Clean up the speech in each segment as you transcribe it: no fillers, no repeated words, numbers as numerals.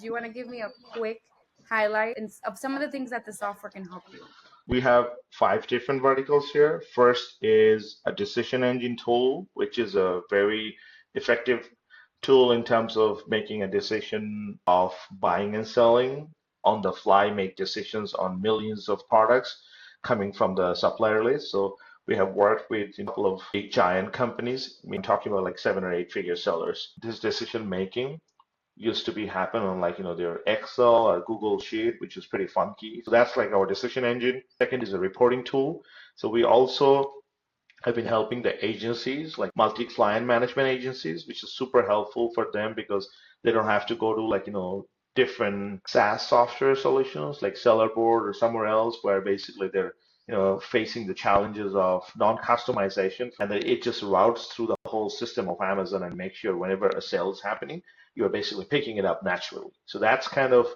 Do you want to give me a quick highlight of some of the things that the software can help you with? We have five different verticals here. First is a decision engine tool, which is a very effective tool in terms of making a decision of buying and selling on the fly, make decisions on millions of products coming from the supplier list. So we have worked with a couple of big giant companies. I mean, talking about like 7 or 8 figure sellers. This decision making used to be happen on like their Excel or Google Sheet, which is pretty funky. So that's like our decision engine. Second is a reporting tool. So we also have been helping the agencies like multi-client management agencies, which is super helpful for them because they don't have to go to like different SaaS software solutions like Sellerboard or somewhere else where basically they're facing the challenges of non-customization, and then it just routes through the whole system of Amazon and make sure whenever a sale is happening, you're basically picking it up naturally. So that's kind of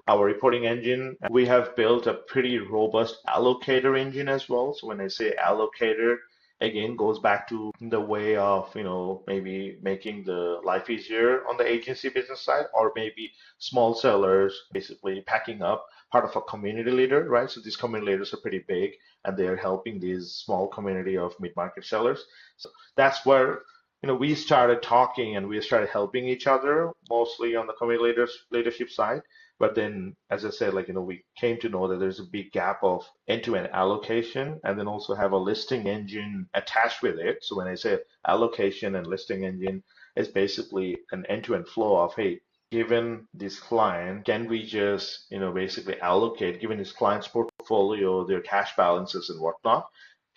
our reporting engine. We have built a pretty robust allocator engine as well. So when I say allocator, again, goes back to the way of, maybe making the life easier on the agency business side, or maybe small sellers basically packing up part of a community leader, right? So these community leaders are pretty big and they're helping these small community of mid-market sellers. So that's where we started talking and we started helping each other mostly on the community leadership side. But then, as I said, we came to know that there's a big gap of end-to-end allocation and then also have a listing engine attached with it. So when I say allocation and listing engine, it's basically an end-to-end flow of, hey, given this client, can we just, basically allocate, given this client's portfolio, their cash balances and whatnot,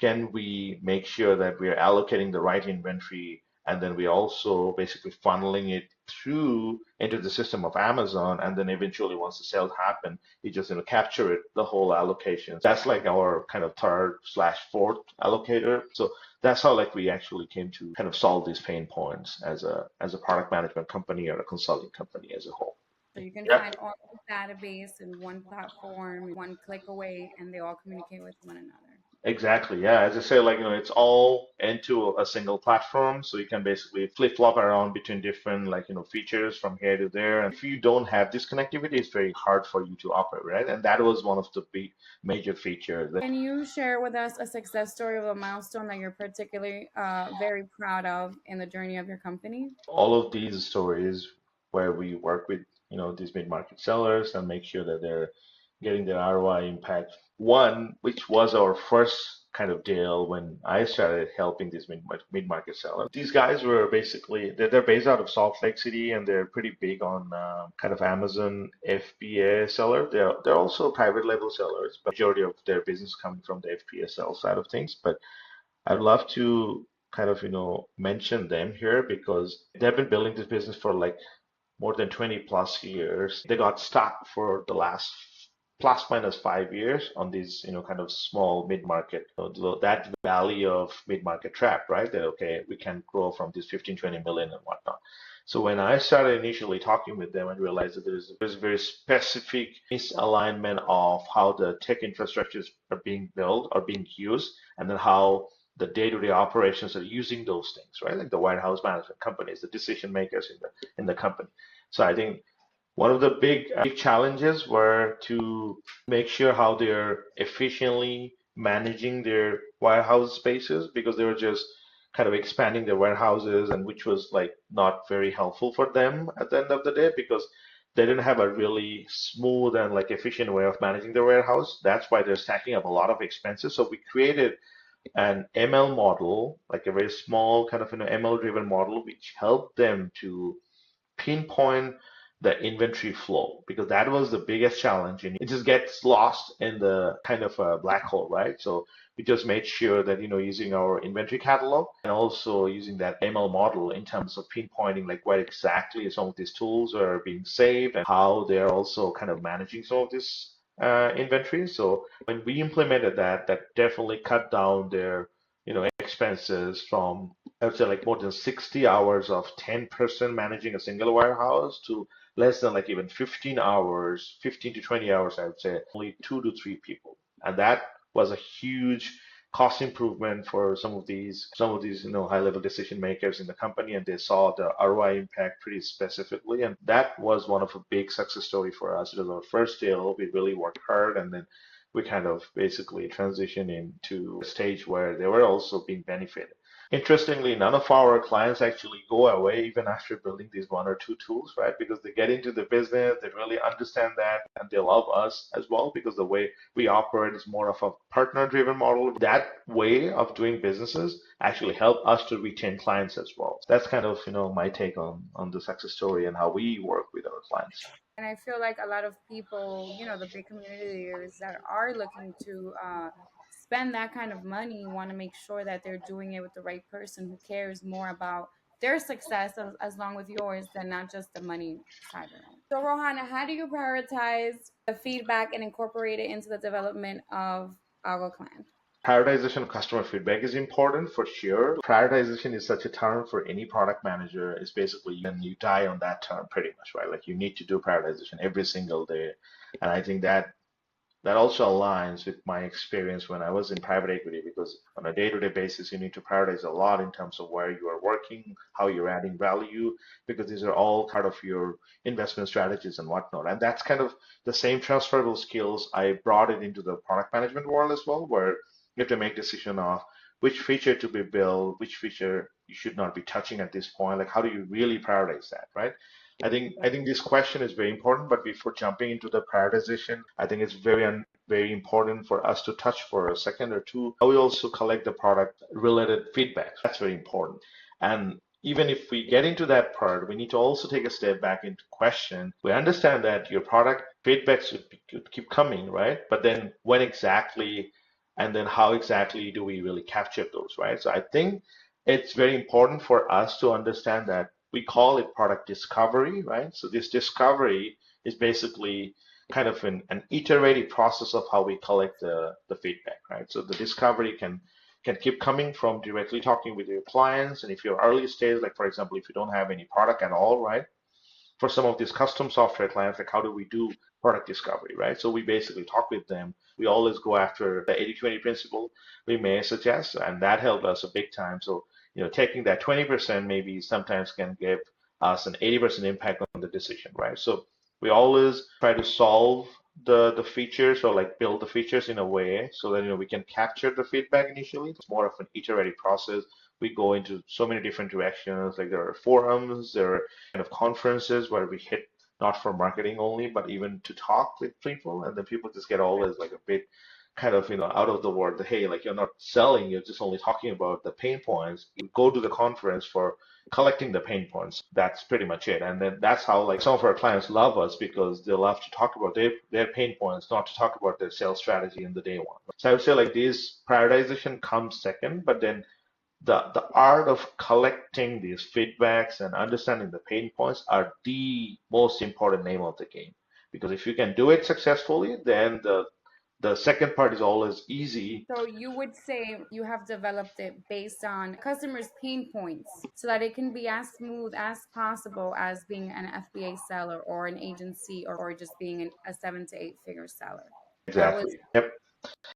can we make sure that we're allocating the right inventory and then we also basically funneling it through into the system of Amazon, and then eventually once the sales happen, you just capture it, the whole allocation. That's like our kind of third/fourth allocator. So that's how like we actually came to kind of solve these pain points as a product management company or a consulting company as a whole. So you can Yep. find all the database in one platform, one click away, and they all communicate with one another. Exactly. Yeah. As I say, it's all into a single platform. So you can basically flip-flop around between different, features from here to there. And if you don't have this connectivity, it's very hard for you to operate, right? And that was one of the big major features that Can you share with us a success story of a milestone that you're particularly very proud of in the journey of your company? all of these stories where we work with, these mid-market sellers and make sure that they're getting their ROI impact. One, which was our first kind of deal when I started helping these mid-market sellers. These guys were basically they're based out of Salt Lake City and they're pretty big on kind of Amazon FBA seller. They're also private label sellers, but majority of their business coming from the FBA side of things. But I'd love to kind of mention them here because they've been building this business for like more than 20 plus years. They got stuck for the last plus minus 5 years on these, kind of small mid-market, that valley of mid-market trap, right? That, okay, we can grow from this 15, 20 million and whatnot. So when I started initially talking with them and realized that there's a very specific misalignment of how the tech infrastructures are being built or being used, and then how the day-to-day operations are using those things, right? Like the warehouse management companies, the decision makers in the company. So I think one of the big challenges were to make sure how they're efficiently managing their warehouse spaces because they were just kind of expanding their warehouses and which was like not very helpful for them at the end of the day because they didn't have a really smooth and like efficient way of managing their warehouse. That's why they're stacking up a lot of expenses. So we created an ML model, like a very small kind of ML driven model, which helped them to pinpoint the inventory flow because that was the biggest challenge and it just gets lost in the kind of a black hole, right? So we just made sure that using our inventory catalog and also using that ML model in terms of pinpointing like where exactly some of these tools are being saved and how they're also kind of managing some of this inventory. So when we implemented that, that definitely cut down their expenses from I would say like more than 60 hours of 10% managing a single warehouse to less than like even 15 hours, 15 to 20 hours, I would say, only 2 to 3 people. And that was a huge cost improvement for some of these high level decision makers in the company, and they saw the ROI impact pretty specifically, and that was one of a big success story for us. It was our first deal. We really worked hard, and then we kind of basically transitioned into a stage where they were also being benefited. Interestingly, none of our clients actually go away even after building these one or two tools, right? Because they get into the business, they really understand that, and they love us as well because the way we operate is more of a partner-driven model. That way of doing businesses actually help us to retain clients as well. That's kind of, my take on the success story and how we work with our clients. And I feel like a lot of people, the big community leaders that are looking to spend that kind of money want to make sure that they're doing it with the right person who cares more about their success as long with yours than not just the money side of it. So, Rohana, how do you prioritize the feedback and incorporate it into the development of Algo Clan? Prioritization of customer feedback is important for sure. Prioritization is such a term for any product manager. It's basically you die on that term pretty much, right? Like you need to do prioritization every single day. And I think that also aligns with my experience when I was in private equity because on a day-to-day basis, you need to prioritize a lot in terms of where you are working, how you're adding value, because these are all part of your investment strategies and whatnot. And that's kind of the same transferable skills. I brought it into the product management world as well, where you have to make decision of which feature to be built, which feature you should not be touching at this point. Like how do you really prioritize that, right? I think this question is very important, but before jumping into the prioritization, I think it's very important for us to touch for a second or two how we also collect the product related feedback. That's very important. And even if we get into that part, we need to also take a step back into question. We understand that your product feedback could keep coming, right? But then when exactly and then how exactly do we really capture those, right? So I think it's very important for us to understand that we call it product discovery, right? So this discovery is basically kind of an iterative process of how we collect the feedback, right? So the discovery can keep coming from directly talking with your clients. And if you're early stage, like for example, if you don't have any product at all, right? For some of these custom software clients, like how do we do product discovery, right? So we basically talk with them. We always go after the 80-20 principle we may suggest, and that helped us a big time. So, taking that 20% maybe sometimes can give us an 80% impact on the decision, right? So we always try to solve the features or like build the features in a way so that we can capture the feedback initially. It's more of an iterative process. We go into so many different directions. Like there are forums, there are kind of conferences where we hit not for marketing only, but even to talk with people, and then people just get always like a bit kind of out of the word that hey, like you're not selling, you're just only talking about the pain points. You go to the conference for collecting the pain points. That's pretty much it. And then that's how like some of our clients love us because they love to talk about their pain points, not to talk about their sales strategy in the day one. So I would say like this prioritization comes second, but then the art of collecting these feedbacks and understanding the pain points are the most important name of the game. Because if you can do it successfully, then the second part is always easy. So you would say you have developed it based on customers' pain points so that it can be as smooth as possible as being an FBA seller or an agency or just being a 7 to 8 figure seller. That was Exactly. Yep.